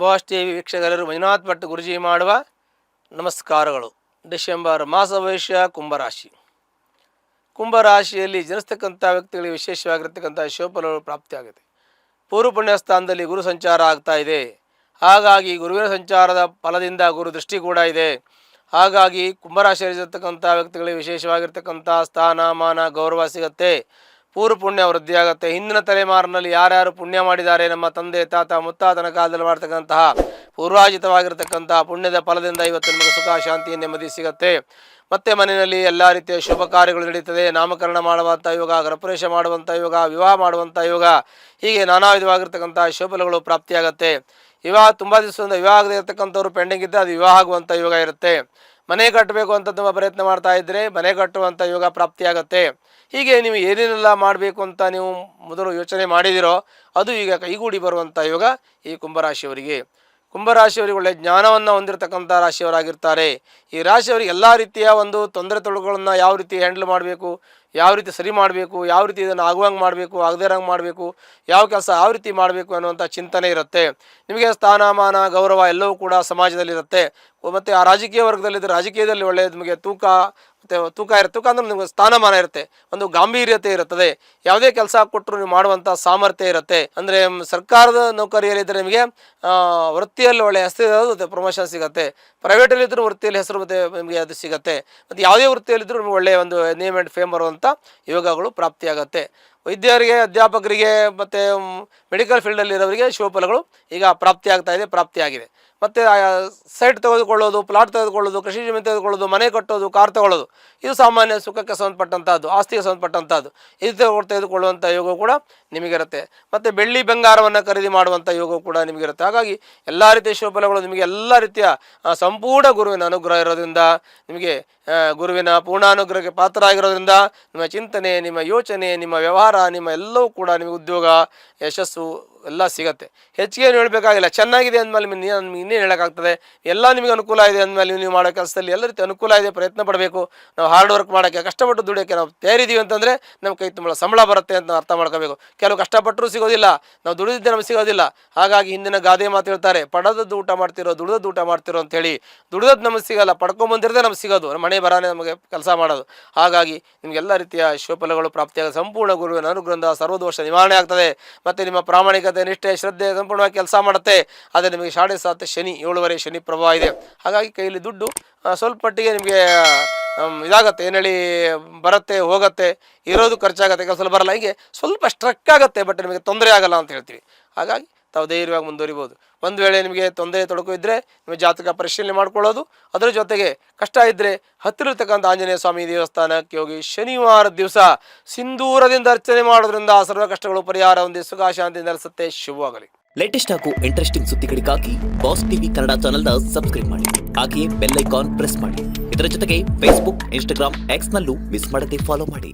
Boss TV ವೀಕ್ಷಕರು ಮಂಜುನಾಥ್ ಭಟ್ ಗುರುಜಿ ಮಾಡುವ ನಮಸ್ಕಾರಗಳು. ಡಿಸೆಂಬರ್ ಮಾಸ ಭವಿಷ್ಯ ಕುಂಭರಾಶಿ. ಕುಂಭರಾಶಿಯಲ್ಲಿ ಜನಿಸ್ತಕ್ಕಂಥ ವ್ಯಕ್ತಿಗಳಿಗೆ ವಿಶೇಷವಾಗಿರ್ತಕ್ಕಂಥ ಶುಭಫಲಗಳು ಪ್ರಾಪ್ತಿಯಾಗುತ್ತೆ. ಪೂರ್ವ ಪುಣ್ಯ ಸ್ಥಾನದಲ್ಲಿ ಗುರು ಸಂಚಾರ ಆಗ್ತಾ ಇದೆ. ಹಾಗಾಗಿ ಗುರುವಿನ ಸಂಚಾರದ ಫಲದಿಂದ ಗುರು ದೃಷ್ಟಿ ಕೂಡ ಇದೆ. ಹಾಗಾಗಿ ಕುಂಭರಾಶಿಯಲ್ಲಿರ್ತಕ್ಕಂಥ ವ್ಯಕ್ತಿಗಳಿಗೆ ವಿಶೇಷವಾಗಿರ್ತಕ್ಕಂಥ ಸ್ಥಾನಮಾನ ಗೌರವ ಸಿಗುತ್ತೆ. ಪೂರ್ವ ಪುಣ್ಯ ವೃದ್ಧಿಯಾಗುತ್ತೆ. ಹಿಂದಿನ ತಲೆಮಾರಿನಲ್ಲಿ ಯಾರ್ಯಾರು ಪುಣ್ಯ ಮಾಡಿದ್ದಾರೆ, ನಮ್ಮ ತಂದೆ ತಾತ ಮುತ್ತಾತನ ಕಾಲದಲ್ಲಿ ಮಾಡ್ತಕ್ಕಂತಹ ಪೂರ್ವಾಜಿತವಾಗಿರ್ತಕ್ಕಂತಹ ಪುಣ್ಯದ ಫಲದಿಂದ ಇವತ್ತು ನಿಮಗೆ ಸುಖ ಶಾಂತಿ ನೆಮ್ಮದಿ ಸಿಗುತ್ತೆ. ಮತ್ತೆ ಮನೆಯಲ್ಲಿ ಎಲ್ಲ ರೀತಿಯ ಶುಭ ಕಾರ್ಯಗಳು ನಡೀತದೆ. ನಾಮಕರಣ ಮಾಡುವಂಥ ಯೋಗ, ಗೃಹಪ್ರವೇಶ ಮಾಡುವಂಥ ಯೋಗ, ವಿವಾಹ ಮಾಡುವಂಥ ಯೋಗ, ಹೀಗೆ ನಾನಾ ವಿಧವಾಗಿರ್ತಕ್ಕಂಥ ಶುಭಫಲಗಳು ಪ್ರಾಪ್ತಿಯಾಗುತ್ತೆ. ವಿವಾಹ ತುಂಬ ದಿವಸದಿಂದ ವಿವಾಹ ಆಗದೆ ಇರತಕ್ಕಂಥವ್ರು ಪೆಂಡಿಂಗ್ ಇದ್ದರೆ ಅದು ವಿವಾಹ ಆಗುವಂಥ ಯೋಗ ಇರುತ್ತೆ. ಮನೆ ಕಟ್ಟಬೇಕು ಅಂತ ತುಂಬ ಪ್ರಯತ್ನ ಮಾಡ್ತಾ ಇದ್ದರೆ ಮನೆ ಕಟ್ಟುವಂಥ ಯೋಗ ಪ್ರಾಪ್ತಿಯಾಗತ್ತೆ. ಹೀಗೆ ನೀವು ಏನೇನೆಲ್ಲ ಮಾಡಬೇಕು ಅಂತ ನೀವು ಮೊದಲು ಯೋಚನೆ ಮಾಡಿದಿರೋ ಅದು ಈಗ ಕೈಗೂಡಿ ಬರುವಂಥ ಯೋಗ ಈ ಕುಂಭರಾಶಿಯವರಿಗೆ. ಕುಂಭರಾಶಿಯವರಿಗೆ ಒಳ್ಳೆಯ ಜ್ಞಾನವನ್ನು ಹೊಂದಿರತಕ್ಕಂಥ ರಾಶಿಯವರಾಗಿರ್ತಾರೆ. ಈ ರಾಶಿಯವರಿಗೆ ಎಲ್ಲ ರೀತಿಯ ಒಂದು ತೊಂದರೆ ತೊಡಗಳನ್ನು ಯಾವ ರೀತಿ ಹ್ಯಾಂಡಲ್ ಮಾಡಬೇಕು, ಯಾವ ರೀತಿ ಸರಿ ಮಾಡಬೇಕು, ಯಾವ ರೀತಿ ಇದನ್ನು ಆಗುವಂಗೆ ಮಾಡಬೇಕು, ಆಗದೇ ಇರೋಂಗೆ ಮಾಡಬೇಕು, ಯಾವ ಕೆಲಸ ಯಾವ ರೀತಿ ಮಾಡಬೇಕು ಅನ್ನುವಂಥ ಚಿಂತನೆ ಇರುತ್ತೆ. ನಿಮಗೆ ಸ್ಥಾನಮಾನ ಗೌರವ ಎಲ್ಲವೂ ಕೂಡ ಸಮಾಜದಲ್ಲಿರುತ್ತೆ. ಮತ್ತು ಆ ರಾಜಕೀಯ ವರ್ಗದಲ್ಲಿದ್ದರೆ ರಾಜಕೀಯದಲ್ಲಿ ಒಳ್ಳೆಯ ನಿಮಗೆ ತೂಕ ಇರುತ್ತೆ. ತೂಕ ಅಂದರೆ ನಿಮಗೆ ಸ್ಥಾನಮಾನ ಇರುತ್ತೆ, ಒಂದು ಗಾಂಭೀರ್ಯತೆ ಇರುತ್ತದೆ. ಯಾವುದೇ ಕೆಲಸ ಕೊಟ್ಟರು ನೀವು ಮಾಡುವಂಥ ಸಾಮರ್ಥ್ಯ ಇರುತ್ತೆ. ಅಂದರೆ ಸರ್ಕಾರದ ನೌಕರಿಯಲ್ಲಿದ್ದರೆ ನಿಮಗೆ ವೃತ್ತಿಯಲ್ಲಿ ಒಳ್ಳೆಯ ಹೆಸರು ಪ್ರಮೋಷನ್ ಸಿಗುತ್ತೆ. ಪ್ರೈವೇಟಲ್ಲಿದ್ದರೂ ವೃತ್ತಿಯಲ್ಲಿ ಹೆಸರು ಮತ್ತು ನಿಮಗೆ ಅದು ಸಿಗುತ್ತೆ. ಮತ್ತು ಯಾವುದೇ ವೃತ್ತಿಯಲ್ಲಿದ್ದರೂ ನಿಮಗೆ ಒಳ್ಳೆಯ ಒಂದು ನೇಮ್ ಆ್ಯಂಡ್ ಫೇಮ್ ಬರುವಂಥ ಯೋಗಗಳು ಪ್ರಾಪ್ತಿಯಾಗುತ್ತೆ. ವೈದ್ಯರಿಗೆ, ಅಧ್ಯಾಪಕರಿಗೆ ಮತ್ತು ಮೆಡಿಕಲ್ ಫೀಲ್ಡಲ್ಲಿರೋರಿಗೆ ಶುಭಫಲಗಳು ಈಗ ಪ್ರಾಪ್ತಿಯಾಗಿದೆ. ಮತ್ತು ಸೈಟ್ ತೆಗೆದುಕೊಳ್ಳೋದು, ಪ್ಲಾಟ್ ತೆಗೆದುಕೊಳ್ಳೋದು, ಕೃಷಿ ಜಮೀನು ತೆಗೆದುಕೊಳ್ಳೋದು, ಮನೆ ಕಟ್ಟೋದು, ಕಾರ್ ತಗೊಳ್ಳೋದು, ಇದು ಸಾಮಾನ್ಯ ಸುಖಕ್ಕೆ ಸಂಬಂಧಪಟ್ಟಂಥದ್ದು, ಆಸ್ತಿಗೆ ಸಂಬಂಧಪಟ್ಟಂಥದ್ದು. ಇದು ತೆಗೆದುಕೊಳ್ಳುವಂಥ ಯೋಗ ಕೂಡ ನಿಮಗಿರುತ್ತೆ. ಮತ್ತು ಬೆಳ್ಳಿ ಬಂಗಾರವನ್ನು ಖರೀದಿ ಮಾಡುವಂಥ ಯೋಗ ಕೂಡ ನಿಮಗಿರುತ್ತೆ. ಹಾಗಾಗಿ ಎಲ್ಲ ರೀತಿಯ ಶುಭಫಲಗಳು ನಿಮಗೆ ಎಲ್ಲ ರೀತಿಯ ಸಂಪೂರ್ಣ ಗುರುವಿನ ಅನುಗ್ರಹ ಇರೋದ್ರಿಂದ, ನಿಮಗೆ ಗುರುವಿನ ಪೂರ್ಣಾನುಗ್ರಹಕ್ಕೆ ಪಾತ್ರ ಆಗಿರೋದ್ರಿಂದ ನಿಮ್ಮ ಚಿಂತನೆ, ನಿಮ್ಮ ಯೋಚನೆ, ನಿಮ್ಮ ವ್ಯವಹಾರ, ನಿಮ್ಮ ಎಲ್ಲವೂ ಕೂಡ ನಿಮಗೆ ಉದ್ಯೋಗ, ಯಶಸ್ಸು ಎಲ್ಲ ಸಿಗುತ್ತೆ. ಹೆಚ್ಚಿಗೆ ಏನು ಹೇಳಬೇಕಾಗಿಲ್ಲ. ಚೆನ್ನಾಗಿದೆ ಅಂದಮೇಲೆ ನಮ್ಗೆ ಇನ್ನೇನು ಹೇಳೋಕ್ಕಾಗ್ತದೆ. ಎಲ್ಲ ನಿಮಗೆ ಅನುಕೂಲ ಇದೆ ಅಂದಮೇಲೆ ನೀವು ಮಾಡೋ ಕೆಲಸದಲ್ಲಿ ಎಲ್ಲ ರೀತಿ ಅನುಕೂಲ ಇದೆ. ಪ್ರಯತ್ನ ಪಡಬೇಕು. ನಾವು ಹಾರ್ಡ್ ವರ್ಕ್ ಮಾಡೋಕ್ಕೆ, ಕಷ್ಟಪಟ್ಟು ದುಡಿಯೋಕ್ಕೆ ನಾವು ತಯಾರಿದ್ದೀವಿ ಅಂತಂದರೆ ನಮ್ಮ ಕೈ ತುಂಬ ಸಂಬಳ ಬರುತ್ತೆ ಅಂತ ಅರ್ಥ ಮಾಡ್ಕೋಬೇಕು. ಕೆಲವು ಕಷ್ಟಪಟ್ಟರೂ ಸಿಗೋದಿಲ್ಲ, ನಾವು ದುಡಿದಿದ್ದೆ ನಮ್ಗೆ ಸಿಗೋದಿಲ್ಲ. ಹಾಗಾಗಿ ಹಿಂದಿನ ಗಾದೆ ಮಾತು ಹೇಳ್ತಾರೆ, ಪಡೆದದ್ದು ಊಟ ಮಾಡ್ತಿರೋ, ದುಡಿದದ್ದು ಊಟ ಮಾಡ್ತಿರೋ ಅಂತೇಳಿ. ದುಡಿದದ್ದು ನಮಗೆ ಸಿಗೋಲ್ಲ, ಪಡ್ಕೊಂಬಂದಿರದೆ ನಮ್ಗೆ ಸಿಗೋದು, ಮನೆ ಬರಾನೇ ನಮಗೆ ಕೆಲಸ ಮಾಡೋದು. ಹಾಗಾಗಿ ನಿಮಗೆಲ್ಲ ರೀತಿಯ ಶುಭಫಲಗಳು ಪ್ರಾಪ್ತಿಯಾಗ ಸಂಪೂರ್ಣ ಗುರುವಿನ ಅನುಗ್ರಹದಿಂದ ಸರ್ವದೋಷ ನಿವಾರಣೆ ಆಗ್ತದೆ. ಮತ್ತು ನಿಮ್ಮ ಪ್ರಾಮಾಣಿಕತೆ, ನಿಷ್ಠೆ, ಶ್ರದ್ಧೆ ಸಂಪೂರ್ಣವಾಗಿ ಕೆಲಸ ಮಾಡುತ್ತೆ. ಆದರೆ ನಿಮಗೆ 7.5 ಶನಿ, 7 ಶನಿ ಪ್ರಭಾವ ಇದೆ. ಹಾಗಾಗಿ ಕೈಯಲ್ಲಿ ದುಡ್ಡು ಸ್ವಲ್ಪ ಮಟ್ಟಿಗೆ ನಿಮಗೆ ಇದಾಗತ್ತೆ, ಏನೇಳಿ ಬರುತ್ತೆ ಹೋಗುತ್ತೆ, ಇರೋದು ಖರ್ಚಾಗುತ್ತೆ, ಕೆಲಸ ಬರಲ್ಲ, ಹೀಗೆ ಸ್ವಲ್ಪ ಸ್ಟ್ರಕ್ ಆಗುತ್ತೆ. ಬಟ್ ನಿಮಗೆ ತೊಂದರೆ ಆಗಲ್ಲ ಅಂತ ಹೇಳ್ತೀವಿ. ಹಾಗಾಗಿ ತಾವು ಧೈರ್ಯವಾಗಿ ಮುಂದುವರಿಬೋದು. ಒಂದು ವೇಳೆ ನಿಮಗೆ ತೊಂದರೆ ತೊಡಕು ಇದ್ದರೆ ನಿಮ್ಮ ಜಾತಕ ಪರಿಶೀಲನೆ ಮಾಡ್ಕೊಳ್ಳೋದು. ಅದರ ಜೊತೆಗೆ ಕಷ್ಟ ಇದ್ದರೆ ಹತ್ತಿರತಕ್ಕಂಥ ಆಂಜನೇಯ ಸ್ವಾಮಿ ದೇವಸ್ಥಾನಕ್ಕೆ ಹೋಗಿ ಶನಿವಾರ ದಿವಸ ಸಿಂಧೂರದಿಂದ ಅರ್ಚನೆ ಮಾಡೋದ್ರಿಂದ ಸರ್ವ ಕಷ್ಟಗಳು ಪರಿಹಾರ ಹೊಂದಿ ಸುಖ ಶಾಂತಿ ನೆಲೆಸುತ್ತೆ. ಶುಭವಾಗಲಿ. ಲೇಟೆಸ್ಟ್ ಹಾಗೂ ಇಂಟ್ರೆಸ್ಟಿಂಗ್ ಸುದ್ದಿಗಳಿಗಾಗಿ ಬಾಸ್ ಟಿವಿ ಕನ್ನಡ ಚಾನೆಲ್ನ ಸಬ್ಸ್ಕ್ರೈಬ್ ಮಾಡಿ. ಹಾಗೆಯೇ ಬೆಲ್ ಐಕಾನ್ ಪ್ರೆಸ್ ಮಾಡಿ. ಇದರ ಜೊತೆಗೆ ಫೇಸ್ಬುಕ್, ಇನ್ಸ್ಟಾಗ್ರಾಮ್, ಎಕ್ಸ್ ನಲ್ಲೂ ಮಿಸ್ ಮಾಡದೆ ಫಾಲೋ ಮಾಡಿ.